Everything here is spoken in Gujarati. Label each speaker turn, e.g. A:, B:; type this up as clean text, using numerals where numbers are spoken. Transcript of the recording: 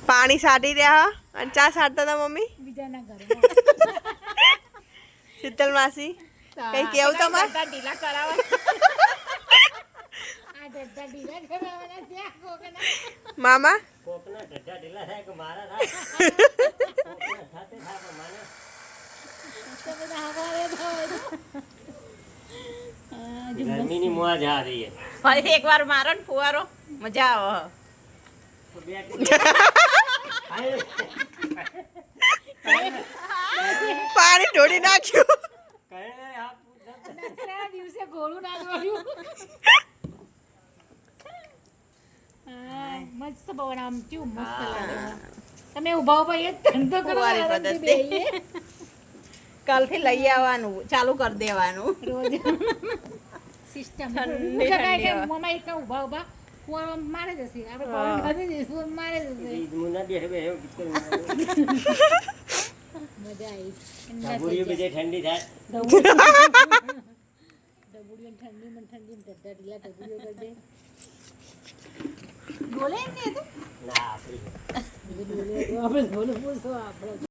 A: પાણી સાટી રહ્યા અને ચા સાટતા હતા મમ્મી
B: બીજાના ઘરે
A: શીતલ માસી કઈ કેવું તમારે
B: ઢીલા કરાવવા આ ઢડ્ડા ઢીલા કરાવવાના ત્યાં કોકના
A: મામા
C: કોકના ઢડ્ડા ઢીલા થાય કે મારા થાય કોકના થાતે થાય પણ માને
B: તો બધા હવારે થાય
C: ગરમીની મોજ આ રહી છે
D: ફરી એકવાર મારો ને ફુવારો મજા આવે
C: તો બે આય
A: પાણી ઢોળી નાખ્યું
C: કહે આ
B: દસરા દિવસે ગોળું નાખવાનું મસ્ત બવન આમ કેવું મસ્ત લાગે તમે ઉભા ઉભા એ ધંધો કરો
D: ફુવારી
B: આરામથી
D: પદ્ધતિ.
B: બેહીએ.
D: કાલથી લઈ આવવાનું ચાલુ કરી દેવાનું
B: રોજ સિસ્ટમ
D: ઠંડી ઠંડી હવા.
B: મમ્મા એક ઉભા ઉભા ફુવારો મારે જશે આપણે પવન ખાધી જઈશું મારે જશે
C: મુના દે હવે એવું કિસ્સો
B: મજા આવી
C: સાબુરીઓ બીજે ઠંડી થાય
B: ડબુડીઓ ઠંડી ઢડ્ડા ઢીલા ડબુડીઓ કરી દે બોલે ને તો
C: ના આપણી
B: બોલે આપણે બોલે પૂછો આપણે